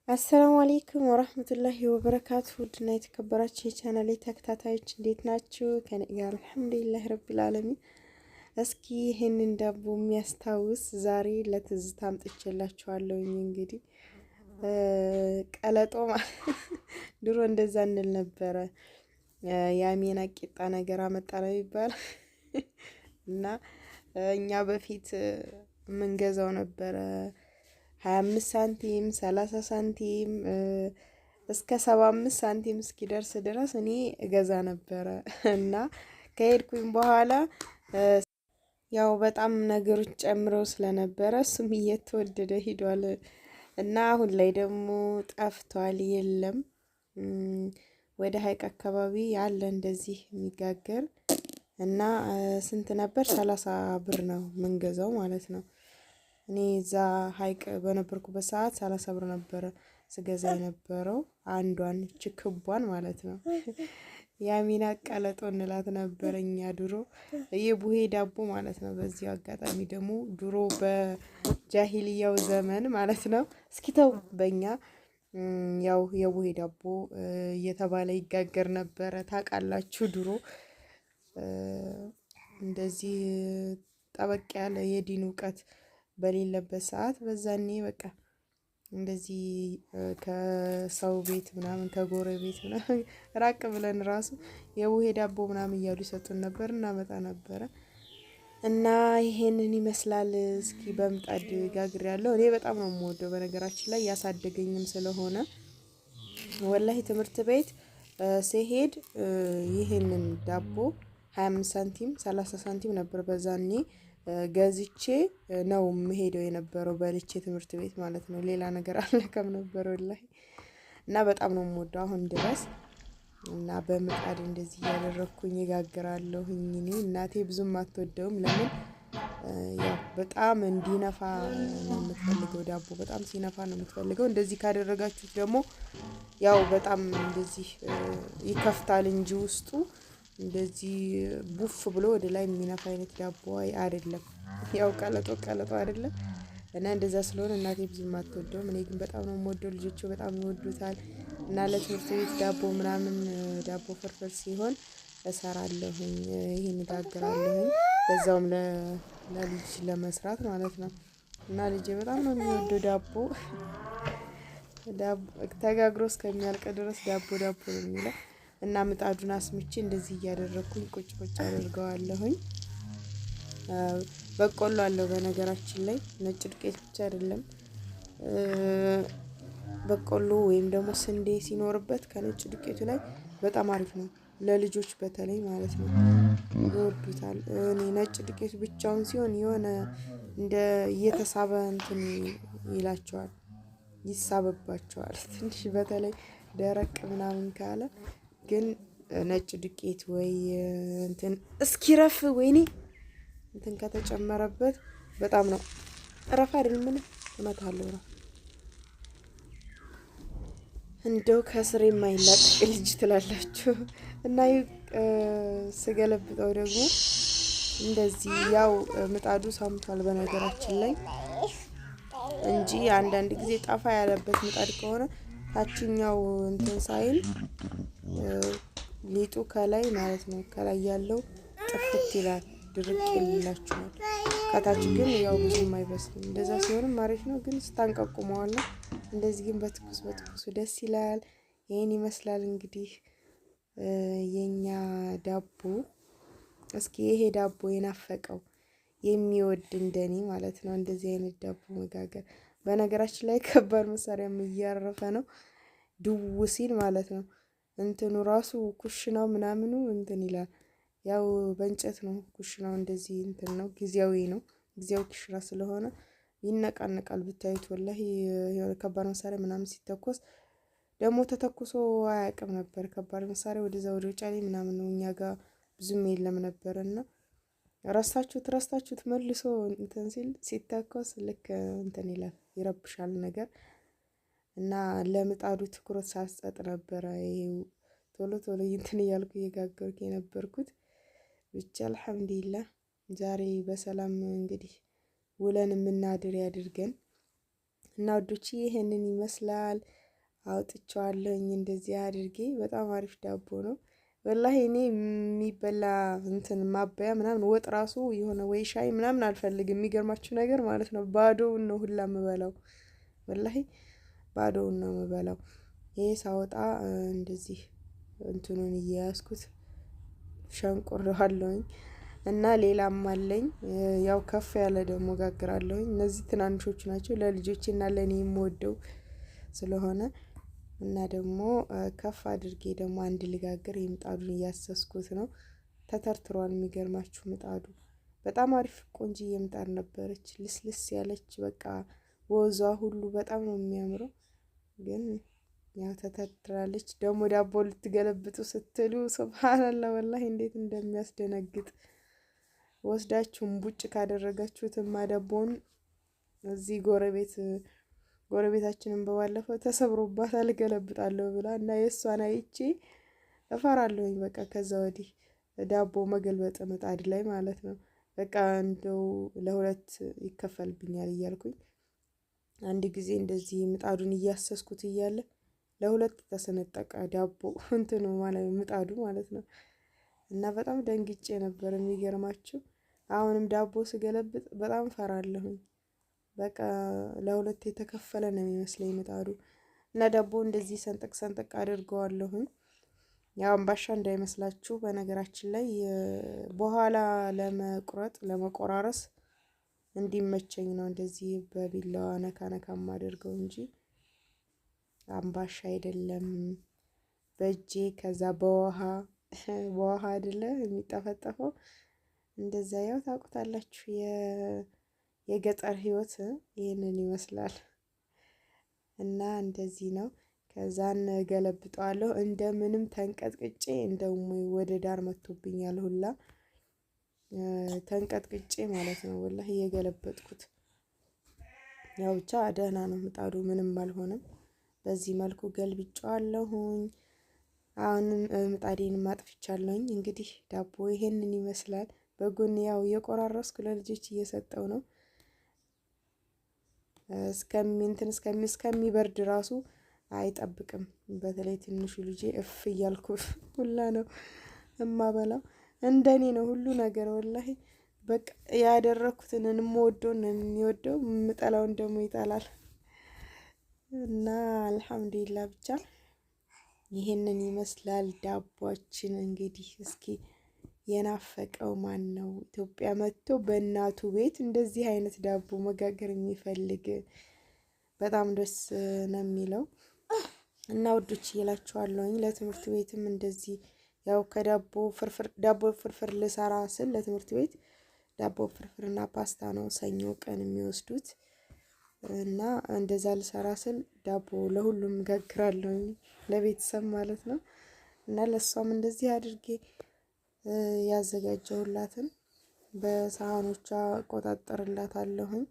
አሰላሙ አለይኩም ወራህመቱላሂ ወበረካቱ። ውድና የተከበራችሁ የቻናሌ ተከታታዮች እንዴት ናችሁ? ከኔ ጋር አልሐምዱሊላህ ረቢል ዓለሚን። እስኪ ይሄንን ዳቦ የሚያስታውስ ዛሬ ለትዝታ አምጥቼላችኋለሁ። እንግዲህ ቀለጦ ድሮ እንደዛ እንል ነበረ። የአሜና ቂጣ ነገር አመጣ ነው የሚባለው እና እኛ በፊት የምንገዛው ነበረ 25 ሳንቲም 30 ሳንቲም እስከ 75 ሳንቲም እስኪደርስ ድረስ እኔ እገዛ ነበረ እና ከሄድኩኝ በኋላ ያው በጣም ነገሮች ጨምረው ስለነበረ እሱም እየተወደደ ሂዷል እና አሁን ላይ ደግሞ ጠፍቷል፣ የለም። ወደ ሀይቅ አካባቢ ያለ እንደዚህ የሚጋገር እና ስንት ነበር? 30 ብር ነው የምንገዛው ማለት ነው። እኔ እዛ ሀይቅ በነበርኩበት ሰዓት 30 ብር ነበረ ስገዛ የነበረው አንዷን ችክቧን ማለት ነው። የአሚና ቀለጦ እንላት ነበር እኛ ድሮ፣ የቡሄ ዳቦ ማለት ነው። በዚህ አጋጣሚ ደግሞ ድሮ በጃሂልያው ዘመን ማለት ነው፣ እስኪተው በእኛ ያው የቡሄ ዳቦ እየተባለ ይጋገር ነበረ። ታውቃላችሁ ድሮ እንደዚህ ጠበቅ ያለ የዲን እውቀት በሌለበት ሰዓት በዛኔ በቃ እንደዚህ ከሰው ቤት ምናምን ከጎረቤት ምናምን ራቅ ብለን ራሱ የቡሄ ዳቦ ምናምን እያሉ ይሰጡን ነበር፣ እናመጣ ነበረ እና ይሄንን ይመስላል። እስኪ በምጣድ ጋግሬያለሁ። እኔ በጣም ነው የምወደው በነገራችን ላይ ያሳደገኝም ስለሆነ ወላሂ ትምህርት ቤት ሲሄድ ይሄንን ዳቦ 25 ሳንቲም 30 ሳንቲም ነበር በዛኔ ገዝቼ ነው የምሄደው የነበረው በልቼ ትምህርት ቤት ማለት ነው። ሌላ ነገር አልነካም ነበር ወላሂ እና በጣም ነው የምወደው አሁን ድረስ እና በምጣድ እንደዚህ እያደረኩኝ እጋግራለሁኝ። እኔ እናቴ ብዙም አትወደውም። ለምን? ያው በጣም እንዲነፋ ነው የምትፈልገው፣ ዳቦ በጣም ሲነፋ ነው የምትፈልገው። እንደዚህ ካደረጋችሁት ደግሞ ያው በጣም እንደዚህ ይከፍታል እንጂ ውስጡ እንደዚህ ቡፍ ብሎ ወደ ላይ የሚነፋ አይነት ዳቦ አይደለም። ያው ቀለጦ አይደለም እና እንደዛ ስለሆነ እናቴ ብዙም አትወደውም። እኔ ግን በጣም ነው የምወደው፣ ልጆቹ በጣም ይወዱታል እና ለትምህርት ቤት ዳቦ ምናምን ዳቦ ፍርፍር ሲሆን እሰራለሁኝ፣ ይሄን እጋግራለሁኝ በዛውም ለልጅ ለመስራት ማለት ነው። እና ልጄ በጣም ነው የሚወደው ዳቦ ተጋግሮ እስከሚያልቅ ድረስ ዳቦ ነው የሚለው እና ምጣዱን አስምቼ እንደዚህ እያደረኩኝ ቁጭ አድርገዋለሁኝ። በቆሎ አለው በነገራችን ላይ ነጭ ዱቄት ብቻ አይደለም፣ በቆሎ ወይም ደግሞ ስንዴ ሲኖርበት ከነጭ ዱቄቱ ላይ በጣም አሪፍ ነው፣ ለልጆች በተለይ ማለት ነው ይወዱታል። እኔ ነጭ ዱቄቱ ብቻውን ሲሆን የሆነ እንደ እየተሳበ እንትን ይላቸዋል፣ ይሳበባቸዋል ትንሽ በተለይ ደረቅ ምናምን ካለ ግን ነጭ ዱቄት ወይ እንትን እስኪረፍ ወይኔ እንትን ከተጨመረበት በጣም ነው ረፋ አይደል? ምን እመታለሁ ነው እንደው ከስር የማይላቀቅ ልጅ ትላላችሁ። እና ስገለብጠው ደግሞ እንደዚህ ያው ምጣዱ ሳምቷል በነገራችን ላይ እንጂ አንዳንድ ጊዜ ጠፋ ያለበት ምጣድ ከሆነ ታችኛው እንትን ሳይል ሊጡ ከላይ ማለት ነው ከላይ ያለው ጥፍት ይላል፣ ድርቅ ይላችኋል። ከታች ግን ያው ብዙም አይበስልም። እንደዛ ሲሆንም አሪፍ ነው፣ ግን ስታንቀቁመዋለሁ። እንደዚህ ግን በትኩሱ ደስ ይላል። ይሄን ይመስላል እንግዲህ የኛ ዳቦ። እስኪ ይሄ ዳቦ የናፈቀው የሚወድ እንደኔ ማለት ነው እንደዚህ አይነት ዳቦ መጋገር። በነገራችን ላይ ከባድ መሳሪያም እያረፈ ነው ድው ሲል ማለት ነው። እንትኑ ራሱ ኩሽናው ምናምኑ እንትን ይላል። ያው በእንጨት ነው ኩሽናው፣ እንደዚህ እንትን ነው፣ ጊዜያዊ ነው። ጊዜያዊ ኩሽና ስለሆነ ይነቃነቃል ብታዩት። ወላሂ የሆነ ከባድ መሳሪያ ምናምን ሲተኮስ ደግሞ ተተኩሶ አያውቅም ነበር። ከባድ መሳሪያ ወደዛ ወደ ውጫሌ ምናምን ነው፣ እኛ ጋር ብዙም የለም ነበር እና ረስታችሁት መልሶ እንትን ሲል ሲተኮስ ልክ እንትን ይላል፣ ይረብሻል ነገር እና ለምጣዱ ትኩረት ሳልሰጥ ነበረ ይሄው ቶሎ እንትን እያልኩ እየጋገርኩ የነበርኩት። ብቻ አልሐምዱሊላህ ዛሬ በሰላም እንግዲህ ውለን የምናድር ያድርገን። እና ውዶች ይሄንን ይመስላል። አውጥቼዋለሁኝ እንደዚህ አድርጌ። በጣም አሪፍ ዳቦ ነው ወላሂ። እኔ የሚበላ እንትን ማበያ ምናምን ወጥ ራሱ የሆነ ወይ ሻይ ምናምን አልፈልግም። የሚገርማችሁ ነገር ማለት ነው ባዶውን ነው ሁላ የምበላው። ወላሂ ባዶውን ነው የምበላው። ይሄ ሳወጣ እንደዚህ እንትኑን እየያዝኩት ሸንቆረዋለሁኝ። እና ሌላም አለኝ ያው ከፍ ያለ ደግሞ ጋግራለሁኝ። እነዚህ ትናንሾቹ ናቸው ለልጆቼ እና ለእኔ የምወደው ስለሆነ እና ደግሞ ከፍ አድርጌ ደግሞ አንድ ልጋግር የምጣዱን እያሰስኩት ነው። ተተርትሯል። የሚገርማችሁ ምጣዱ በጣም አሪፍ ቆንጅዬ ምጣድ ነበረች፣ ልስልስ ያለች በቃ ወዟ ሁሉ በጣም ነው የሚያምረው። ግን ያው ተተርትራለች። ደግሞ ዳቦ ልትገለብጡ ስትሉ ሱብሃንአላህ ወላሂ እንዴት እንደሚያስደነግጥ። ወስዳችሁም ቡጭ ካደረጋችሁትማ ዳቦውን እዚህ ጎረቤታችንን በባለፈው ተሰብሮባታል እገለብጣለሁ ብላ እና የእሷን አይቼ እፈራለሁኝ። በቃ ከዛ ወዲህ ዳቦ መገልበጥ ምጣድ ላይ ማለት ነው። በቃ እንደው ለሁለት ይከፈልብኛል እያልኩኝ አንድ ጊዜ እንደዚህ ምጣዱን እያሰስኩት እያለ ለሁለት ተሰነጠቀ ዳቦ እንትኑ ማለት ምጣዱ ማለት ነው። እና በጣም ደንግጬ ነበር የሚገርማችሁ። አሁንም ዳቦ ስገለብጥ በጣም ፈራለሁኝ። በቃ ለሁለት የተከፈለ ነው የሚመስለኝ ምጣዱ። እና ዳቦ እንደዚህ ሰንጠቅ ሰንጠቅ አድርገዋለሁኝ። ያው አምባሻ እንዳይመስላችሁ በነገራችን ላይ በኋላ ለመቁረጥ ለመቆራረስ እንዲመቸኝ ነው እንደዚህ በቢላዋ ነካ ነካ ማደርገው እንጂ አምባሻ አይደለም። በእጄ ከዛ በውሃ አይደለ የሚጠፈጠፈው እንደዛ ያው ታውቁታላችሁ። የገጠር ህይወት ይህንን ይመስላል። እና እንደዚህ ነው። ከዛን ገለብጠዋለሁ እንደምንም ተንቀጥቅጬ እንደውም ወደ ዳር መጥቶብኛል ሁላ ተንቀጥቅጬ ማለት ነው ወላሂ እየገለበጥኩት። ያው ብቻ ደህና ነው ምጣዱ ምንም አልሆነም። በዚህ መልኩ ገልብጬዋለሁኝ። አሁን ምጣዴን ማጥፍቻለሁኝ። እንግዲህ ዳቦ ይሄንን ይመስላል። በጎን ያው የቆራረስኩ ለልጆች እየሰጠው ነው። እስከሚበርድ ራሱ አይጠብቅም። በተለይ ትንሹ ልጄ እፍ እያልኩ ሁላ ነው እማበላው። እንደኔ ነው ሁሉ ነገር ወላሂ። በቃ ያደረኩትን የምወደውን ነው የሚወደው፣ የምጠላውን ደግሞ ይጠላል። እና አልሐምዱሊላህ ብቻ ይሄንን ይመስላል ዳቦአችን። እንግዲህ እስኪ የናፈቀው ማን ነው? ኢትዮጵያ መጥቶ በእናቱ ቤት እንደዚህ አይነት ዳቦ መጋገር የሚፈልግ በጣም ደስ ነው የሚለው። እና ውዶች እላችኋለሁኝ ለትምህርት ቤትም እንደዚህ ያው ዳቦ ፍርፍር ልሰራ ስል ለትምህርት ቤት ዳቦ ፍርፍርና ፓስታ ነው ሰኞ ቀን የሚወስዱት። እና እንደዛ ልሰራ ስል ዳቦ ለሁሉም ጋግራለሁኝ ለቤተሰብ ማለት ነው። እና ለሷም እንደዚህ አድርጌ ያዘጋጀሁላትን በሳህኖቿ ቆጣጠርላታለሁኝ።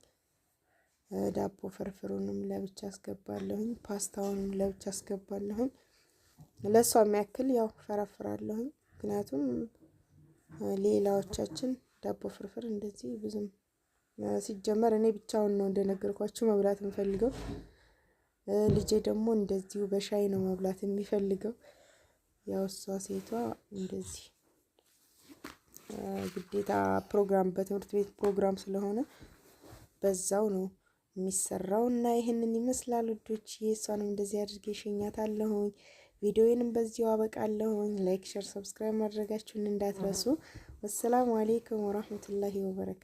ዳቦ ፍርፍሩንም ለብቻ አስገባለሁኝ፣ ፓስታውንም ለብቻ አስገባለሁኝ። ለሷ የሚያክል ያው ፈረፍራለሁኝ። ምክንያቱም ሌላዎቻችን ዳቦ ፍርፍር እንደዚህ ብዙም ሲጀመር እኔ ብቻውን ነው እንደነገርኳችሁ መብላት የምፈልገው። ልጄ ደግሞ እንደዚሁ በሻይ ነው መብላት የሚፈልገው። ያው እሷ ሴቷ እንደዚህ ግዴታ ፕሮግራም በትምህርት ቤት ፕሮግራም ስለሆነ በዛው ነው የሚሰራው። እና ይሄንን ይመስላል ውዶች። እሷንም እንደዚህ አድርጌ ሸኛታለሁኝ። ቪዲዮዬንም በዚሁ አበቃለሁኝ። ላይክ፣ ሼር፣ ሰብስክራይብ ማድረጋችሁን እንዳትረሱ። ወሰላሙ አለይኩም ወራህመቱላሂ ወበረካቱ።